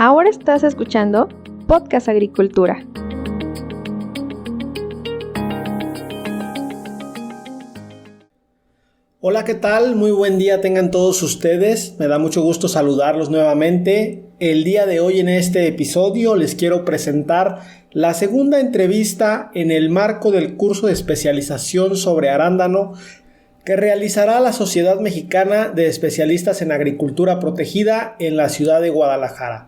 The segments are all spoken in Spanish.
Ahora estás escuchando Podcast Agricultura. Hola, ¿qué tal? Muy buen día tengan todos ustedes. Me da mucho gusto saludarlos nuevamente. El día de hoy en este episodio les quiero presentar la segunda entrevista en el marco del curso de especialización sobre arándano que realizará la Sociedad Mexicana de Especialistas en Agricultura Protegida en la ciudad de Guadalajara.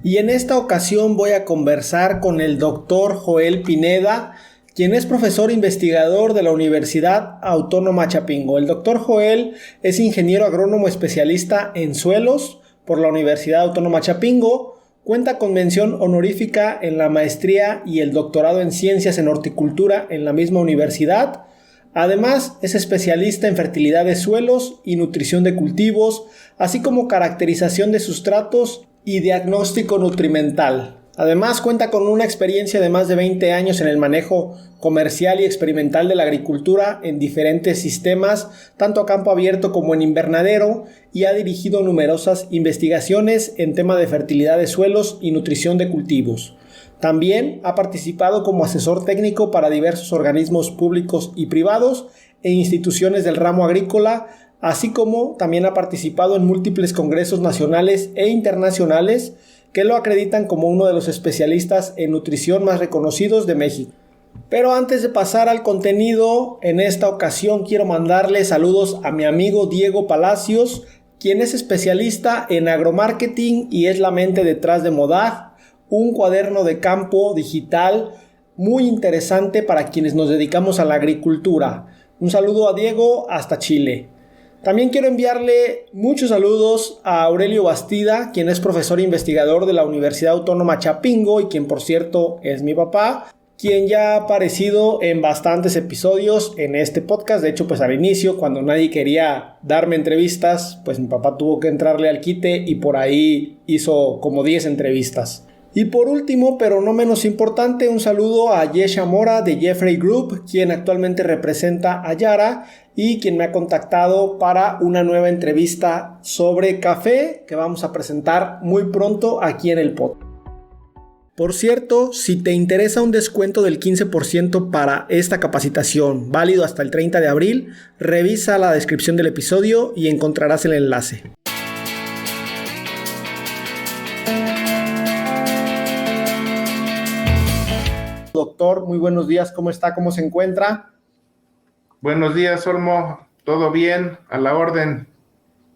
Y en esta ocasión voy a conversar con el doctor Joel Pineda, quien es profesor investigador de la Universidad Autónoma Chapingo. El doctor Joel es ingeniero agrónomo especialista en suelos por la Universidad Autónoma Chapingo, cuenta con mención honorífica en la maestría y el doctorado en ciencias en horticultura en la misma universidad. Además, es especialista en fertilidad de suelos y nutrición de cultivos, así como caracterización de sustratos y diagnóstico nutrimental. Además, cuenta con una experiencia de más de 20 años en el manejo comercial y experimental de la agricultura en diferentes sistemas, tanto a campo abierto como en invernadero, y ha dirigido numerosas investigaciones en tema de fertilidad de suelos y nutrición de cultivos. También ha participado como asesor técnico para diversos organismos públicos y privados e instituciones del ramo agrícola, así como también ha participado en múltiples congresos nacionales e internacionales que lo acreditan como uno de los especialistas en nutrición más reconocidos de México. Pero antes de pasar al contenido, en esta ocasión quiero mandarle saludos a mi amigo Diego Palacios, quien es especialista en agromarketing y es la mente detrás de Modag, un cuaderno de campo digital muy interesante para quienes nos dedicamos a la agricultura. Un saludo a Diego hasta Chile. También quiero enviarle muchos saludos a Aurelio Bastida, quien es profesor investigador de la Universidad Autónoma Chapingo y quien, por cierto, es mi papá, quien ya ha aparecido en bastantes episodios en este podcast. De hecho, pues al inicio, cuando nadie quería darme entrevistas, pues mi papá tuvo que entrarle al quite y por ahí hizo como 10 entrevistas. Y por último, pero no menos importante, un saludo a Yesha Mora de Jeffrey Group, quien actualmente representa a Yara y quien me ha contactado para una nueva entrevista sobre café que vamos a presentar muy pronto aquí en el podcast. Por cierto, si te interesa un descuento del 15% para esta capacitación, válido hasta el 30 de abril, revisa la descripción del episodio y encontrarás el enlace. Doctor, muy buenos días, ¿cómo está? ¿Cómo se encuentra? Buenos días, Olmo. ¿Todo bien? A la orden.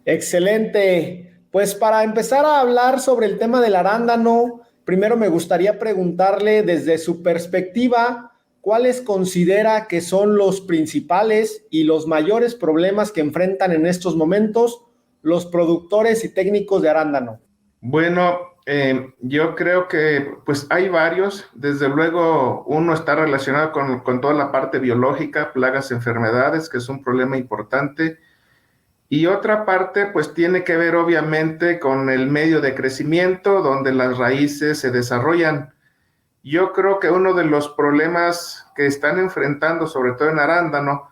Excelente. Pues para empezar a hablar sobre el tema del arándano, primero me gustaría preguntarle desde su perspectiva, ¿cuáles considera que son los principales y los mayores problemas que enfrentan en estos momentos los productores y técnicos de arándano? Bueno, yo creo que pues hay varios. Desde luego uno está relacionado con toda la parte biológica, plagas, enfermedades, que es un problema importante. Y otra parte pues tiene que ver obviamente con el medio de crecimiento donde las raíces se desarrollan. Yo creo que uno de los problemas que están enfrentando, sobre todo en arándano,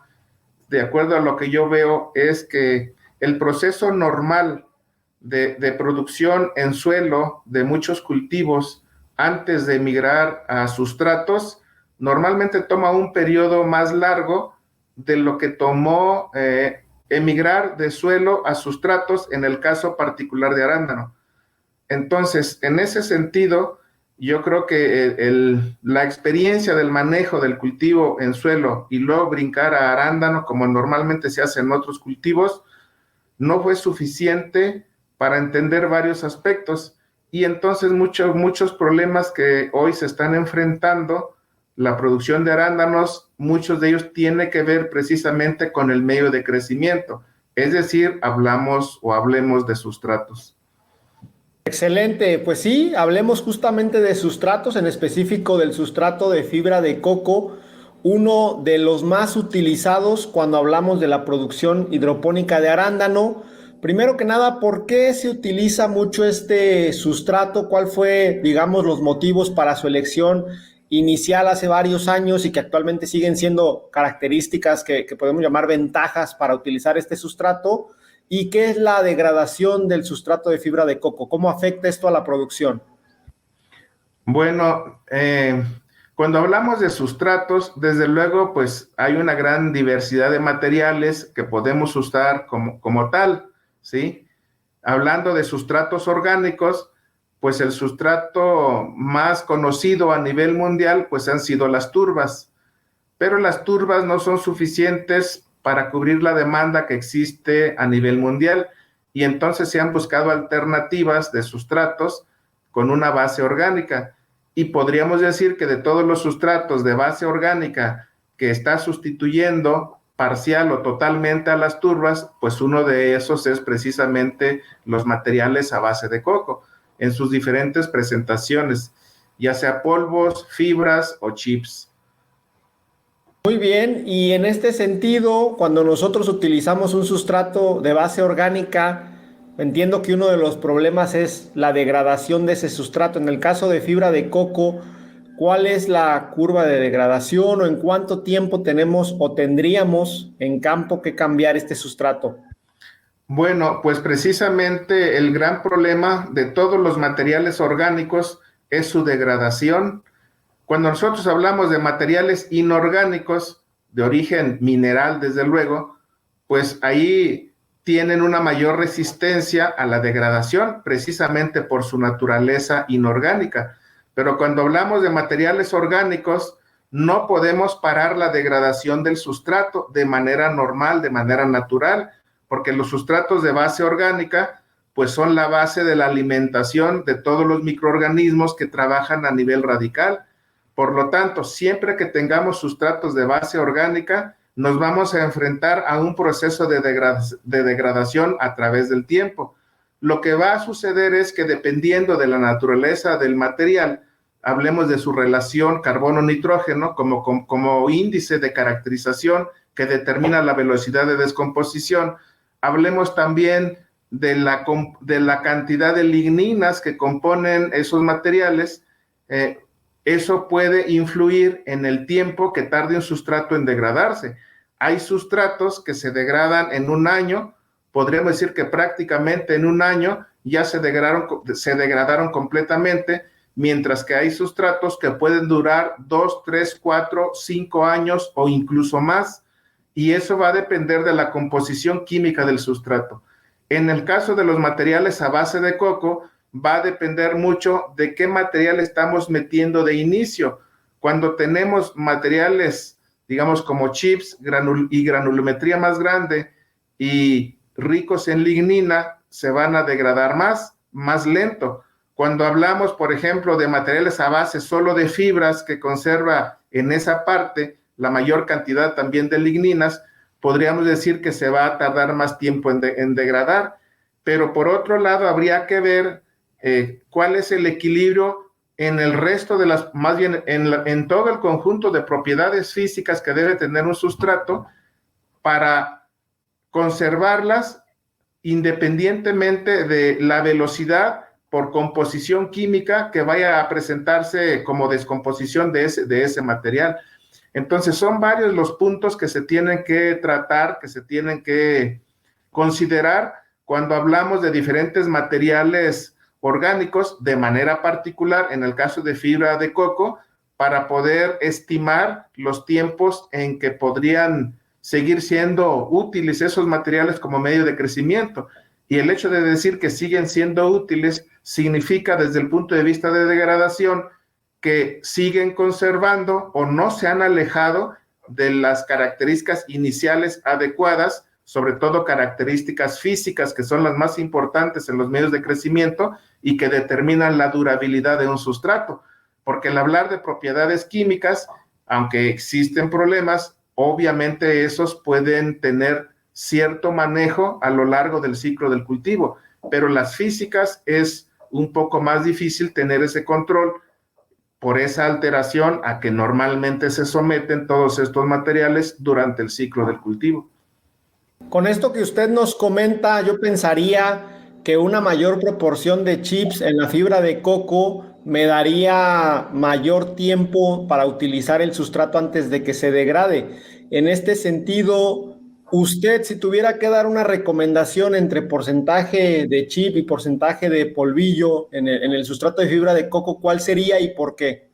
de acuerdo a lo que yo veo, es que el proceso normal de producción en suelo de muchos cultivos antes de emigrar a sustratos normalmente toma un periodo más largo de lo que tomó emigrar de suelo a sustratos en el caso particular de arándano. Entonces, en ese sentido, yo creo que la experiencia del manejo del cultivo en suelo y luego brincar a arándano, como normalmente se hace en otros cultivos, no fue suficiente para entender varios aspectos, y entonces muchos problemas que hoy se están enfrentando, la producción de arándanos, muchos de ellos tienen que ver precisamente con el medio de crecimiento, es decir, hablemos de sustratos. Excelente, pues sí, hablemos justamente de sustratos, en específico del sustrato de fibra de coco, uno de los más utilizados cuando hablamos de la producción hidropónica de arándano. Primero que nada, ¿por qué se utiliza mucho este sustrato? ¿Cuál fue, digamos, los motivos para su elección inicial hace varios años y que actualmente siguen siendo características que podemos llamar ventajas para utilizar este sustrato? ¿Y qué es la degradación del sustrato de fibra de coco? ¿Cómo afecta esto a la producción? Bueno, cuando hablamos de sustratos, desde luego, pues hay una gran diversidad de materiales que podemos usar como tal, ¿sí? Hablando de sustratos orgánicos, pues el sustrato más conocido a nivel mundial, pues han sido las turbas, pero las turbas no son suficientes para cubrir la demanda que existe a nivel mundial y entonces se han buscado alternativas de sustratos con una base orgánica y podríamos decir que de todos los sustratos de base orgánica que está sustituyendo parcial o totalmente a las turbas, pues uno de esos es precisamente los materiales a base de coco en sus diferentes presentaciones, ya sea polvos, fibras o chips. Muy bien, y en este sentido, cuando nosotros utilizamos un sustrato de base orgánica, entiendo que uno de los problemas es la degradación de ese sustrato. En el caso de fibra de coco, ¿cuál es la curva de degradación o en cuánto tiempo tenemos o tendríamos en campo que cambiar este sustrato? Bueno, pues precisamente el gran problema de todos los materiales orgánicos es su degradación. Cuando nosotros hablamos de materiales inorgánicos, de origen mineral, desde luego, pues ahí tienen una mayor resistencia a la degradación, precisamente por su naturaleza inorgánica. Pero cuando hablamos de materiales orgánicos, no podemos parar la degradación del sustrato de manera normal, de manera natural, porque los sustratos de base orgánica, pues son la base de la alimentación de todos los microorganismos que trabajan a nivel radical. Por lo tanto, siempre que tengamos sustratos de base orgánica, nos vamos a enfrentar a un proceso de degradación a través del tiempo. Lo que va a suceder es que dependiendo de la naturaleza del material, hablemos de su relación carbono-nitrógeno como índice de caracterización que determina la velocidad de descomposición, hablemos también de la cantidad de ligninas que componen esos materiales. Eso puede influir en el tiempo que tarde un sustrato en degradarse. Hay sustratos que se degradan en un año, podríamos decir que prácticamente en un año ya se degradaron completamente, mientras que hay sustratos que pueden durar 2, 3, 4, 5 años o incluso más, y eso va a depender de la composición química del sustrato. En el caso de los materiales a base de coco, va a depender mucho de qué material estamos metiendo de inicio. Cuando tenemos materiales, digamos, como chips y granulometría más grande y ricos en lignina, se van a degradar más lento. Cuando hablamos, por ejemplo, de materiales a base solo de fibras que conserva en esa parte la mayor cantidad también de ligninas, podríamos decir que se va a tardar más tiempo en degradar. Pero por otro lado, habría que ver cuál es el equilibrio en el resto de más bien en todo el conjunto de propiedades físicas que debe tener un sustrato para conservarlas independientemente de la velocidad por composición química que vaya a presentarse como descomposición de ese material. Entonces son varios los puntos que se tienen que tratar, que se tienen que considerar cuando hablamos de diferentes materiales orgánicos, de manera particular en el caso de fibra de coco, para poder estimar los tiempos en que podrían seguir siendo útiles esos materiales como medio de crecimiento. Y el hecho de decir que siguen siendo útiles significa desde el punto de vista de degradación que siguen conservando o no se han alejado de las características iniciales adecuadas, sobre todo características físicas que son las más importantes en los medios de crecimiento y que determinan la durabilidad de un sustrato. Porque al hablar de propiedades químicas, aunque existen problemas, obviamente esos pueden tener cierto manejo a lo largo del ciclo del cultivo, pero las físicas es un poco más difícil tener ese control por esa alteración a que normalmente se someten todos estos materiales durante el ciclo del cultivo. Con esto que usted nos comenta, yo pensaría que una mayor proporción de chips en la fibra de coco me daría mayor tiempo para utilizar el sustrato antes de que se degrade. En este sentido, Usted, si tuviera que dar una recomendación entre porcentaje de chip y porcentaje de polvillo en el sustrato de fibra de coco, ¿cuál sería y por qué?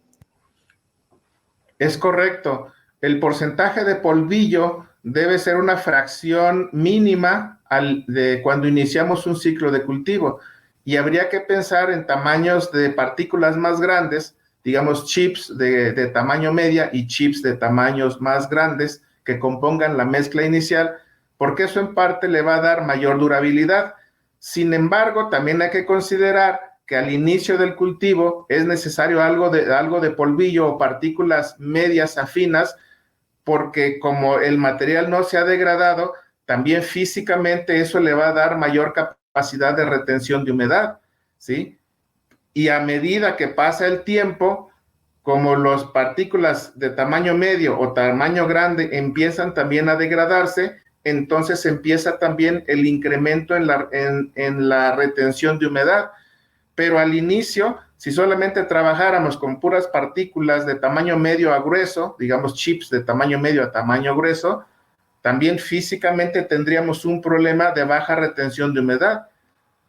Es correcto. El porcentaje de polvillo debe ser una fracción mínima de cuando iniciamos un ciclo de cultivo. Y habría que pensar en tamaños de partículas más grandes, digamos chips de tamaño media y chips de tamaños más grandes que compongan la mezcla inicial, porque eso en parte le va a dar mayor durabilidad. Sin embargo, también hay que considerar que al inicio del cultivo es necesario algo de polvillo o partículas medias a finas, porque como el material no se ha degradado, también físicamente eso le va a dar mayor capacidad de retención de humedad, ¿sí? Y a medida que pasa el tiempo, como las partículas de tamaño medio o tamaño grande empiezan también a degradarse, entonces empieza también el incremento en la retención de humedad. Pero al inicio, si solamente trabajáramos con puras partículas de tamaño medio a grueso, digamos chips de tamaño medio a tamaño grueso, también físicamente tendríamos un problema de baja retención de humedad.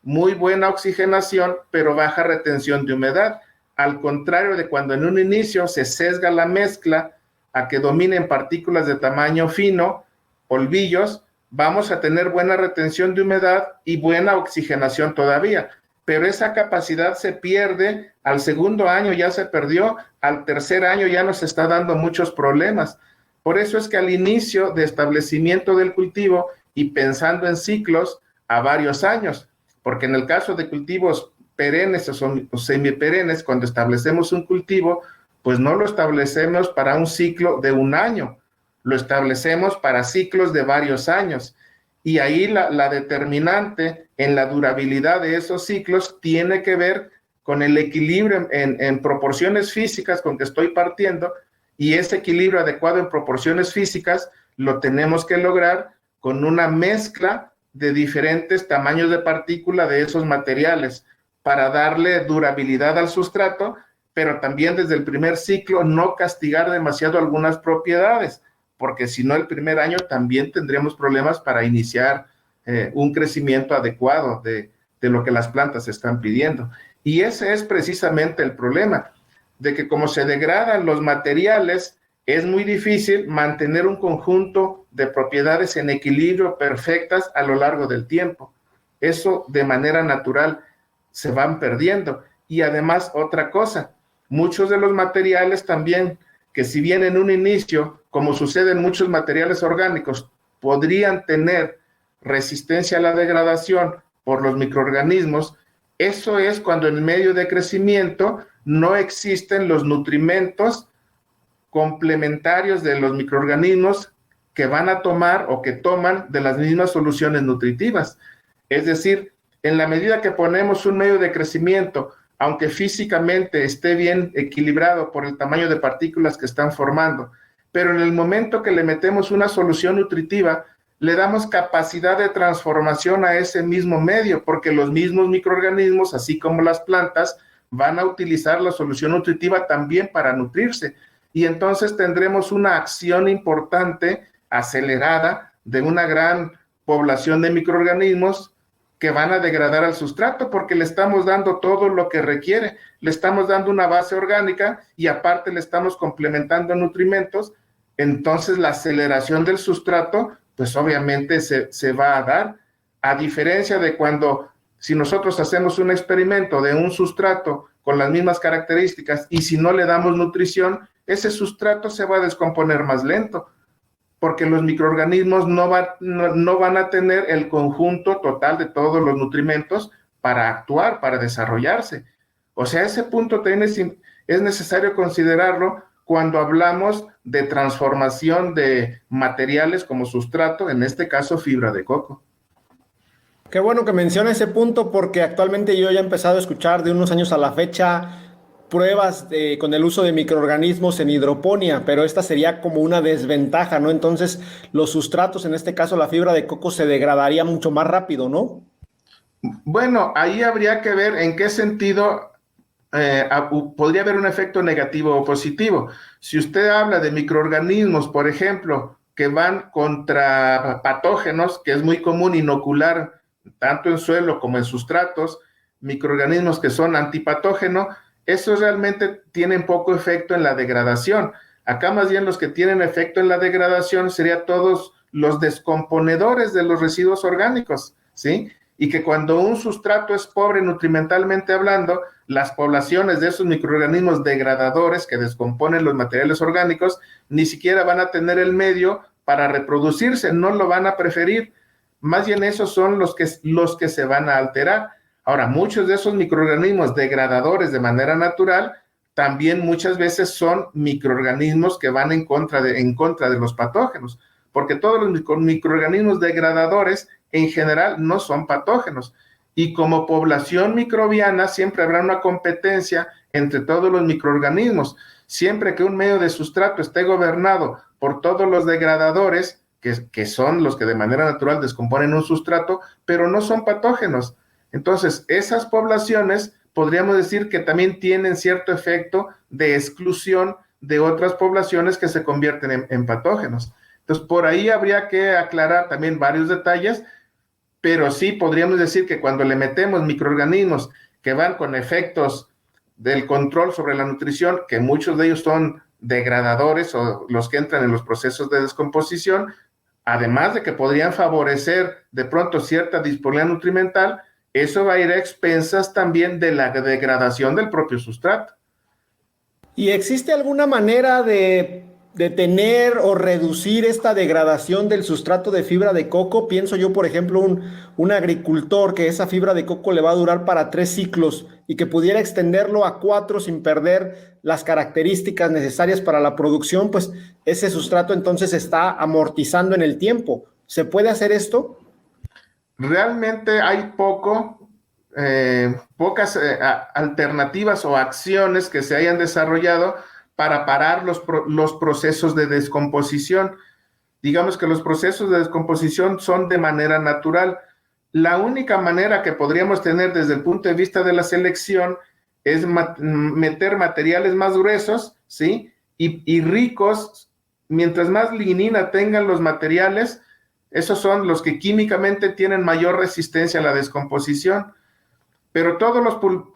Muy buena oxigenación, pero baja retención de humedad. Al contrario de cuando en un inicio se sesga la mezcla a que dominen partículas de tamaño fino, polvillos, vamos a tener buena retención de humedad y buena oxigenación todavía. Pero esa capacidad se pierde, al segundo año ya se perdió, al tercer año ya nos está dando muchos problemas. Por eso es que al inicio de establecimiento del cultivo y pensando en ciclos a varios años, porque en el caso de cultivos perennes o semiperennes, cuando establecemos un cultivo, pues no lo establecemos para un ciclo de un año, lo establecemos para ciclos de varios años. Y ahí la determinante en la durabilidad de esos ciclos tiene que ver con el equilibrio en proporciones físicas con que estoy partiendo, y ese equilibrio adecuado en proporciones físicas lo tenemos que lograr con una mezcla de diferentes tamaños de partícula de esos materiales para darle durabilidad al sustrato, pero también desde el primer ciclo no castigar demasiado algunas propiedades, porque si no el primer año también tendríamos problemas para iniciar un crecimiento adecuado de lo que las plantas están pidiendo. Y ese es precisamente el problema, de que como se degradan los materiales, es muy difícil mantener un conjunto de propiedades en equilibrio perfectas a lo largo del tiempo. Eso de manera natural se van perdiendo. Y además otra cosa, muchos de los materiales también, que si bien en un inicio, como sucede en muchos materiales orgánicos, podrían tener resistencia a la degradación por los microorganismos, eso es cuando en medio de crecimiento no existen los nutrimentos complementarios de los microorganismos que van a tomar o que toman de las mismas soluciones nutritivas. Es decir, en la medida que ponemos un medio de crecimiento, aunque físicamente esté bien equilibrado por el tamaño de partículas que están formando, pero en el momento que le metemos una solución nutritiva, le damos capacidad de transformación a ese mismo medio, porque los mismos microorganismos, así como las plantas, van a utilizar la solución nutritiva también para nutrirse. Y entonces tendremos una acción importante, acelerada, de una gran población de microorganismos que van a degradar al sustrato, porque le estamos dando todo lo que requiere, le estamos dando una base orgánica y aparte le estamos complementando nutrimentos. Entonces la aceleración del sustrato, pues obviamente se va a dar, a diferencia de cuando, si nosotros hacemos un experimento de un sustrato con las mismas características y si no le damos nutrición, ese sustrato se va a descomponer más lento, porque los microorganismos no van a tener el conjunto total de todos los nutrimentos para actuar, para desarrollarse. O sea, ese punto también es necesario considerarlo cuando hablamos de transformación de materiales como sustrato, en este caso fibra de coco. Qué bueno que menciona ese punto, porque actualmente yo ya he empezado a escuchar de unos años a la fecha pruebas con el uso de microorganismos en hidroponía, pero esta sería como una desventaja, ¿no? Entonces los sustratos, en este caso la fibra de coco, se degradaría mucho más rápido, ¿no? Bueno, ahí habría que ver en qué sentido podría haber un efecto negativo o positivo. Si usted habla de microorganismos, por ejemplo, que van contra patógenos, que es muy común inocular tanto en suelo como en sustratos, microorganismos que son antipatógenos, esos realmente tienen poco efecto en la degradación. Acá más bien los que tienen efecto en la degradación serían todos los descomponedores de los residuos orgánicos, ¿sí? Y que cuando un sustrato es pobre nutrimentalmente hablando, las poblaciones de esos microorganismos degradadores que descomponen los materiales orgánicos ni siquiera van a tener el medio para reproducirse, no lo van a preferir. Más bien esos son los que se van a alterar. Ahora, muchos de esos microorganismos degradadores de manera natural también muchas veces son microorganismos que van en contra de los patógenos, porque todos los microorganismos degradadores en general no son patógenos. Y como población microbiana siempre habrá una competencia entre todos los microorganismos. Siempre que un medio de sustrato esté gobernado por todos los degradadores, que son los que de manera natural descomponen un sustrato, pero no son patógenos. Entonces, esas poblaciones podríamos decir que también tienen cierto efecto de exclusión de otras poblaciones que se convierten en patógenos. Entonces, por ahí habría que aclarar también varios detalles, pero sí podríamos decir que cuando le metemos microorganismos que van con efectos del control sobre la nutrición, que muchos de ellos son degradadores o los que entran en los procesos de descomposición, además de que podrían favorecer de pronto cierta disponibilidad nutrimental, eso va a ir a expensas también de la degradación del propio sustrato. ¿Y existe alguna manera de detener o reducir esta degradación del sustrato de fibra de coco? Pienso yo, por ejemplo, un agricultor que esa fibra de coco le va a durar para 3 ciclos y que pudiera extenderlo a 4 sin perder las características necesarias para la producción, pues ese sustrato entonces está amortizando en el tiempo. ¿Se puede hacer esto? Realmente hay pocas alternativas o acciones que se hayan desarrollado para parar los procesos de descomposición. Digamos que los procesos de descomposición son de manera natural. La única manera que podríamos tener desde el punto de vista de la selección es meter materiales más gruesos, ¿sí? Y ricos, mientras más lignina tengan los materiales, esos son los que químicamente tienen mayor resistencia a la descomposición. Pero todos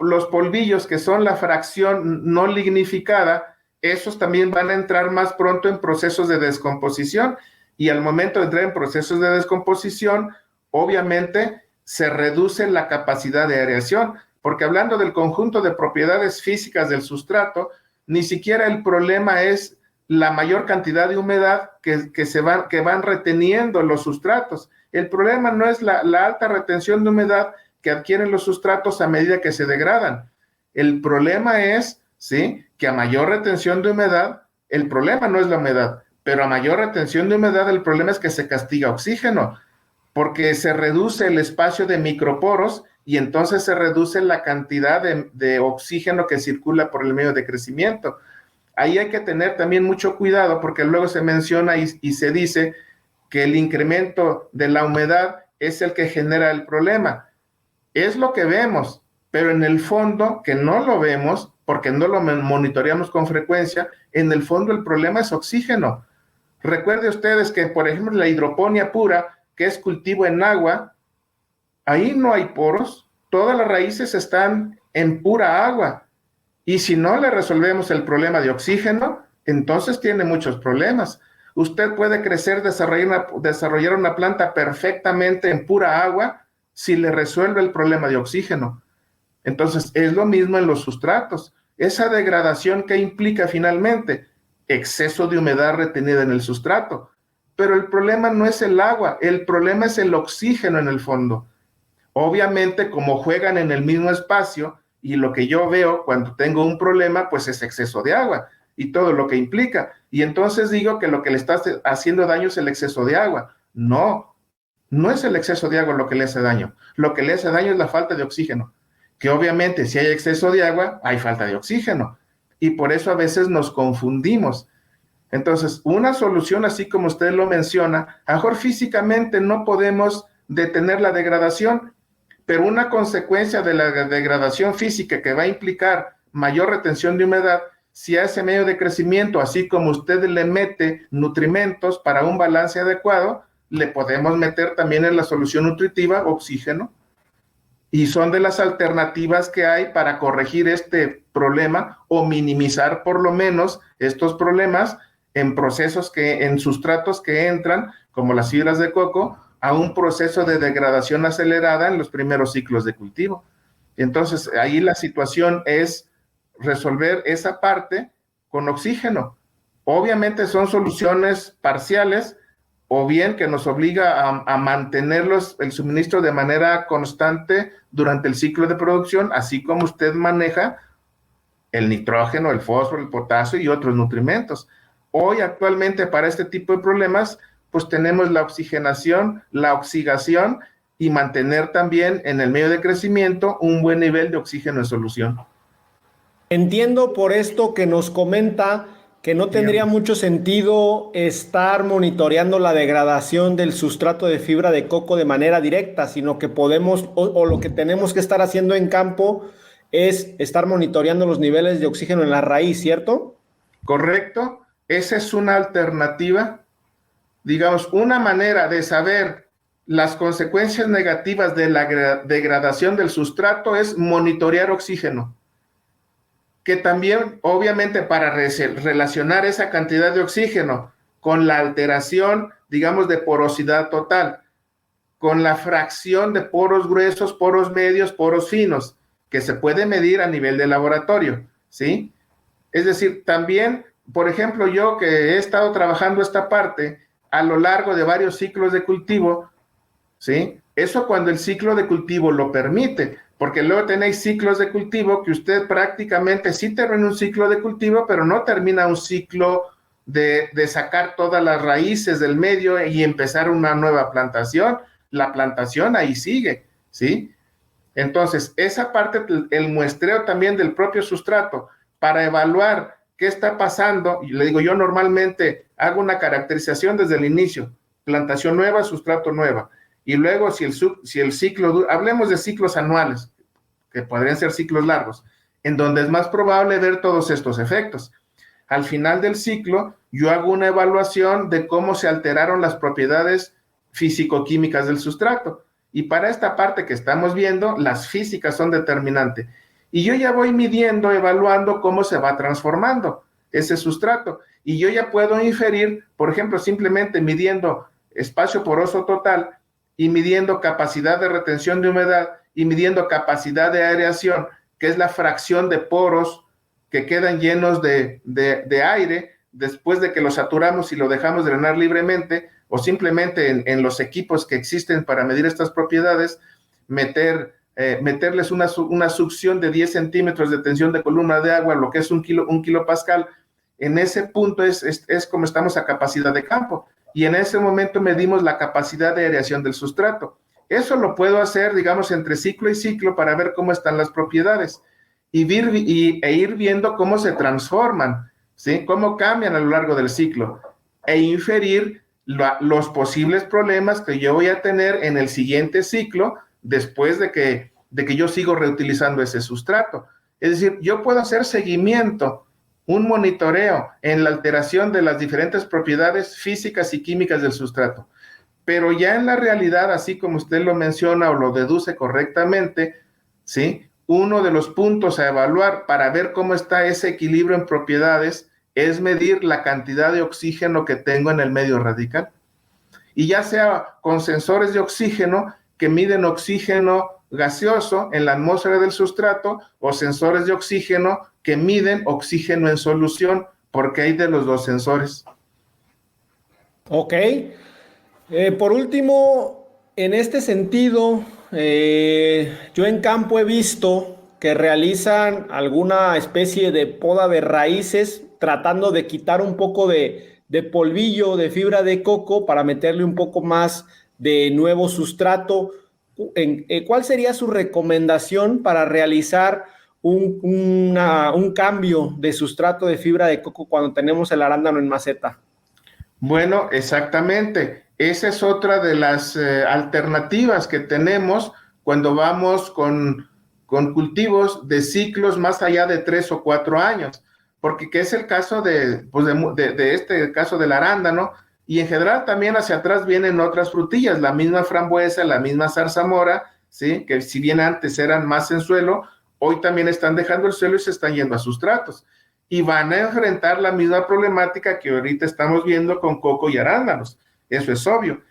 los polvillos que son la fracción no lignificada, esos también van a entrar más pronto en procesos de descomposición, y al momento de entrar en procesos de descomposición, obviamente se reduce la capacidad de aireación, porque hablando del conjunto de propiedades físicas del sustrato, ni siquiera el problema es la mayor cantidad de humedad que van reteniendo los sustratos. El problema no es la alta retención de humedad que adquieren los sustratos a medida que se degradan. El problema es, ¿sí?, que a mayor retención de humedad, el problema no es la humedad, pero a mayor retención de humedad el problema es que se castiga oxígeno, porque se reduce el espacio de microporos y entonces se reduce la cantidad de oxígeno que circula por el medio de crecimiento. Ahí hay que tener también mucho cuidado, porque luego se menciona y se dice que el incremento de la humedad es el que genera el problema. Es lo que vemos, pero en el fondo, que no lo vemos, porque no lo monitoreamos con frecuencia, en el fondo el problema es oxígeno. Recuerde ustedes que, por ejemplo, la hidroponía pura, que es cultivo en agua, ahí no hay poros, todas las raíces están en pura agua. Y si no le resolvemos el problema de oxígeno, entonces tiene muchos problemas. Usted puede crecer, desarrollar una planta perfectamente en pura agua si le resuelve el problema de oxígeno. Entonces, es lo mismo en los sustratos. Esa degradación que implica finalmente exceso de humedad retenida en el sustrato. Pero el problema no es el agua, el problema es el oxígeno en el fondo. Obviamente, como juegan en el mismo espacio, y lo que yo veo cuando tengo un problema, pues es exceso de agua y todo lo que implica. Y entonces digo que lo que le está haciendo daño es el exceso de agua. No, no es el exceso de agua lo que le hace daño. Lo que le hace daño es la falta de oxígeno. Que obviamente si hay exceso de agua, hay falta de oxígeno. Y por eso a veces nos confundimos. Entonces, una solución, así como usted lo menciona, a lo mejor físicamente no podemos detener la degradación, pero una consecuencia de la degradación física que va a implicar mayor retención de humedad si a ese medio de crecimiento, así como usted le mete nutrimentos para un balance adecuado, le podemos meter también en la solución nutritiva oxígeno, y son de las alternativas que hay para corregir este problema o minimizar por lo menos estos problemas en procesos en sustratos que entran, como las fibras de coco, a un proceso de degradación acelerada en los primeros ciclos de cultivo. Entonces, ahí la situación es resolver esa parte con oxígeno. Obviamente son soluciones parciales, o bien que nos obliga a mantener el suministro de manera constante durante el ciclo de producción, así como usted maneja el nitrógeno, el fósforo, el potasio y otros nutrimentos. Hoy actualmente para este tipo de problemas, pues tenemos la oxigenación, la oxidación y mantener también en el medio de crecimiento un buen nivel de oxígeno en solución. Entiendo por esto que nos comenta que no tendría mucho sentido estar monitoreando la degradación del sustrato de fibra de coco de manera directa, sino que podemos, o lo que tenemos que estar haciendo en campo es estar monitoreando los niveles de oxígeno en la raíz, ¿cierto? Correcto, esa es una alternativa, digamos, una manera de saber las consecuencias negativas de la degradación del sustrato es monitorear oxígeno, que también, obviamente, para relacionar esa cantidad de oxígeno con la alteración, digamos, de porosidad total, con la fracción de poros gruesos, poros medios, poros finos, que se puede medir a nivel de laboratorio, ¿sí? Es decir, también, por ejemplo, yo que he estado trabajando esta parte a lo largo de varios ciclos de cultivo, ¿sí? Eso cuando el ciclo de cultivo lo permite, porque luego tenéis ciclos de cultivo que usted prácticamente sí termina un ciclo de cultivo, pero no termina un ciclo de sacar todas las raíces del medio y empezar una nueva plantación. La plantación ahí sigue, ¿sí? Entonces, esa parte, el muestreo también del propio sustrato, para evaluar qué está pasando, y le digo, yo normalmente hago una caracterización desde el inicio, plantación nueva, sustrato nueva, y luego si el ciclo, hablemos de ciclos anuales, que podrían ser ciclos largos, en donde es más probable ver todos estos efectos. Al final del ciclo, yo hago una evaluación de cómo se alteraron las propiedades físico-químicas del sustrato, y para esta parte que estamos viendo, las físicas son determinantes, y yo ya voy midiendo, evaluando cómo se va transformando ese sustrato, y yo ya puedo inferir, por ejemplo, simplemente midiendo espacio poroso total, y midiendo capacidad de retención de humedad y midiendo capacidad de aireación, que es la fracción de poros que quedan llenos de aire después de que lo saturamos y lo dejamos drenar libremente, o simplemente en los equipos que existen para medir estas propiedades, meterles una succión de 10 centímetros de tensión de columna de agua, lo que es un kilopascal. En ese punto es como estamos a capacidad de campo. Y en ese momento medimos la capacidad de aireación del sustrato. Eso lo puedo hacer, digamos, entre ciclo y ciclo para ver cómo están las propiedades e ir viendo cómo se transforman, ¿sí? Cómo cambian a lo largo del ciclo e inferir los posibles problemas que yo voy a tener en el siguiente ciclo después de que yo sigo reutilizando ese sustrato. Es decir, yo puedo hacer seguimiento, un monitoreo en la alteración de las diferentes propiedades físicas y químicas del sustrato. Pero ya en la realidad, así como usted lo menciona o lo deduce correctamente, ¿sí? Uno de los puntos a evaluar para ver cómo está ese equilibrio en propiedades es medir la cantidad de oxígeno que tengo en el medio radical. Y ya sea con sensores de oxígeno que miden oxígeno gaseoso en la atmósfera del sustrato o sensores de oxígeno que miden oxígeno en solución, porque hay de los dos sensores. Ok. Por último, en este sentido, yo en campo he visto que realizan alguna especie de poda de raíces tratando de quitar un poco de polvillo de fibra de coco para meterle un poco más de nuevo sustrato. ¿Cuál sería su recomendación para realizar un cambio de sustrato de fibra de coco cuando tenemos el arándano en maceta? Bueno, exactamente. Esa es otra de las alternativas que tenemos cuando vamos con cultivos de ciclos más allá de 3 o 4 años. porque que es el caso de este caso del arándano, y en general también hacia atrás vienen otras frutillas, la misma frambuesa, la misma zarzamora, ¿sí? Que si bien antes eran más en suelo, hoy también están dejando el suelo y se están yendo a sustratos. Y van a enfrentar la misma problemática que ahorita estamos viendo con coco y arándanos. Eso es obvio.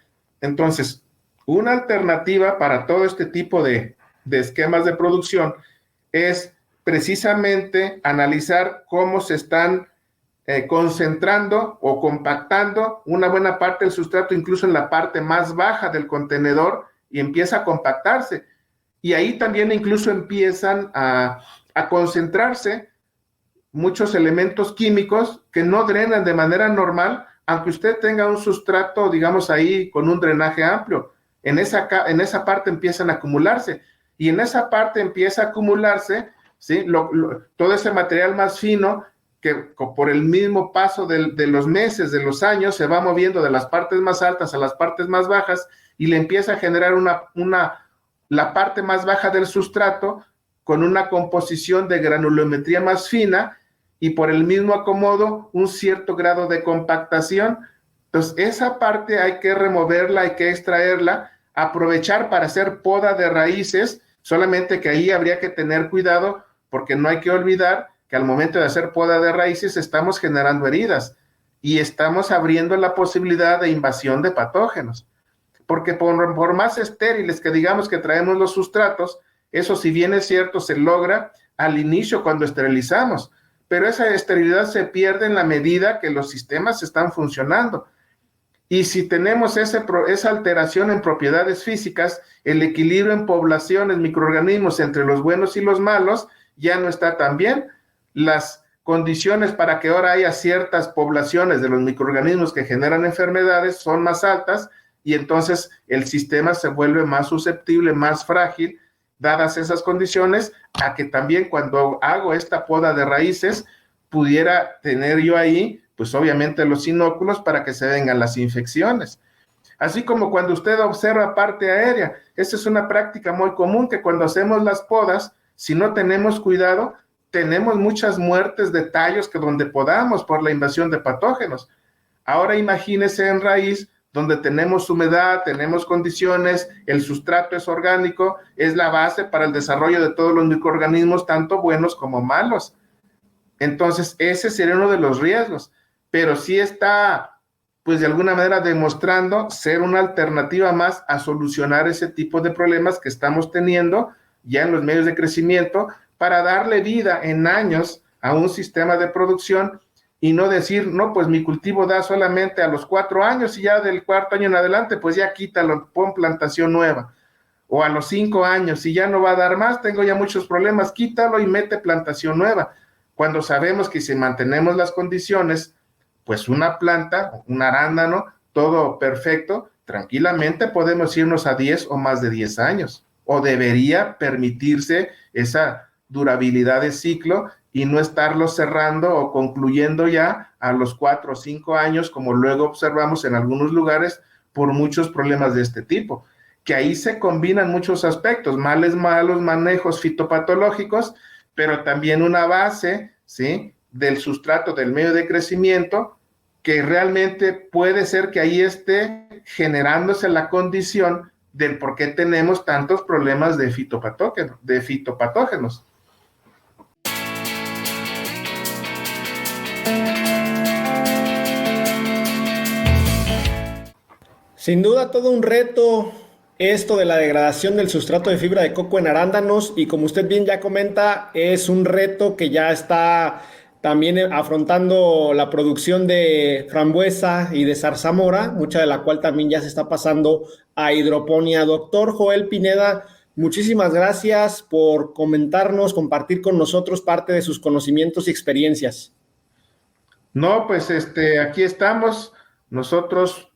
Entonces, una alternativa para todo este tipo de esquemas de producción es precisamente analizar cómo se están concentrando o compactando una buena parte del sustrato, incluso en la parte más baja del contenedor, y empieza a compactarse. Y ahí también incluso empiezan a concentrarse muchos elementos químicos que no drenan de manera normal, aunque usted tenga un sustrato, digamos, ahí con un drenaje amplio. En esa parte empiezan a acumularse, y en esa parte empieza a acumularse, ¿sí? Todo ese material más fino que por el mismo paso de los meses, de los años, se va moviendo de las partes más altas a las partes más bajas, y le empieza a generar la parte más baja del sustrato con una composición de granulometría más fina, y por el mismo acomodo un cierto grado de compactación. Entonces esa parte hay que removerla, hay que extraerla, aprovechar para hacer poda de raíces, solamente que ahí habría que tener cuidado, porque no hay que olvidar que al momento de hacer poda de raíces estamos generando heridas y estamos abriendo la posibilidad de invasión de patógenos, porque por más estériles que digamos que traemos los sustratos, eso, si bien es cierto, se logra al inicio cuando esterilizamos, pero esa esterilidad se pierde en la medida que los sistemas están funcionando. Y si tenemos esa alteración en propiedades físicas, el equilibrio en poblaciones, microorganismos entre los buenos y los malos, ya no está tan bien. Las condiciones para que ahora haya ciertas poblaciones de los microorganismos que generan enfermedades son más altas, y entonces el sistema se vuelve más susceptible, más frágil, dadas esas condiciones, a que también cuando hago esta poda de raíces pudiera tener yo ahí, pues obviamente los inóculos para que se vengan las infecciones. Así como cuando usted observa parte aérea, esta es una práctica muy común, que cuando hacemos las podas, si no tenemos cuidado, tenemos muchas muertes de tallos que donde podamos por la invasión de patógenos. Ahora imagínese en raíz, donde tenemos humedad, tenemos condiciones, el sustrato es orgánico, es la base para el desarrollo de todos los microorganismos, tanto buenos como malos. Entonces, ese sería uno de los riesgos, pero sí está, pues de alguna manera, demostrando ser una alternativa más a solucionar ese tipo de problemas que estamos teniendo ya en los medios de crecimiento, para darle vida en años a un sistema de producción, y no decir, no, pues mi cultivo da solamente a los 4 años, y ya del 4º año en adelante, pues ya quítalo, pon plantación nueva. O a los 5 años, si ya no va a dar más, tengo ya muchos problemas, quítalo y mete plantación nueva. Cuando sabemos que si mantenemos las condiciones, pues una planta, un arándano, todo perfecto, tranquilamente podemos irnos a 10 o más de 10 años. O debería permitirse esa durabilidad de ciclo, y no estarlo cerrando o concluyendo ya a los 4 o 5 años, como luego observamos en algunos lugares, por muchos problemas de este tipo, que ahí se combinan muchos aspectos, malos manejos fitopatológicos, pero también una base, ¿sí?, del sustrato del medio de crecimiento, que realmente puede ser que ahí esté generándose la condición del por qué tenemos tantos problemas de fitopatógenos. Sin duda todo un reto esto de la degradación del sustrato de fibra de coco en arándanos, y como usted bien ya comenta, es un reto que ya está también afrontando la producción de frambuesa y de zarzamora, mucha de la cual también ya se está pasando a hidroponía. Doctor Joel Pineda, muchísimas gracias por comentarnos, compartir con nosotros parte de sus conocimientos y experiencias. No, pues aquí estamos nosotros,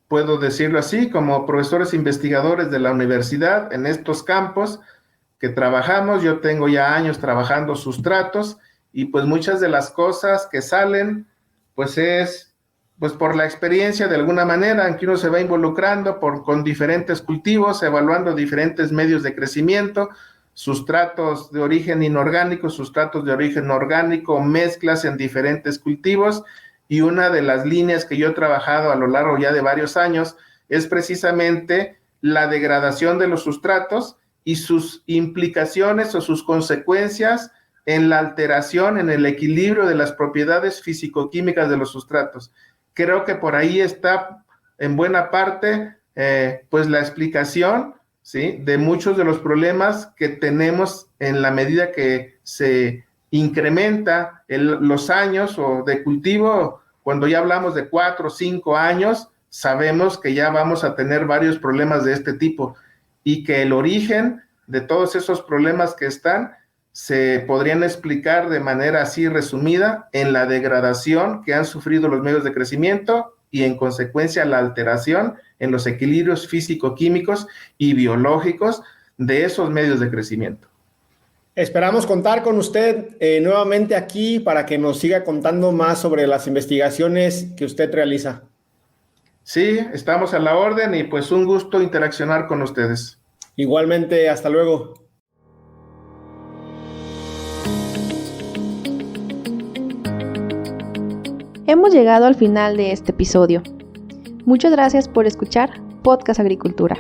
puedo decirlo así, como profesores investigadores de la universidad en estos campos que trabajamos. Yo tengo ya años trabajando sustratos, y pues muchas de las cosas que salen, pues es pues por la experiencia de alguna manera, en que uno se va involucrando con diferentes cultivos, evaluando diferentes medios de crecimiento, sustratos de origen inorgánico, sustratos de origen orgánico, mezclas en diferentes cultivos, y una de las líneas que yo he trabajado a lo largo ya de varios años es precisamente la degradación de los sustratos y sus implicaciones o sus consecuencias en la alteración, en el equilibrio de las propiedades físico-químicas de los sustratos. Creo que por ahí está en buena parte pues la explicación, ¿sí?, de muchos de los problemas que tenemos en la medida que se incrementa los años o de cultivo. Cuando ya hablamos de 4 o 5 años, sabemos que ya vamos a tener varios problemas de este tipo y que el origen de todos esos problemas que están se podrían explicar de manera así resumida en la degradación que han sufrido los medios de crecimiento y en consecuencia la alteración en los equilibrios físico-químicos y biológicos de esos medios de crecimiento. Esperamos contar con usted nuevamente aquí para que nos siga contando más sobre las investigaciones que usted realiza. Sí, estamos a la orden y pues un gusto interaccionar con ustedes. Igualmente, hasta luego. Hemos llegado al final de este episodio. Muchas gracias por escuchar Podcast Agricultura.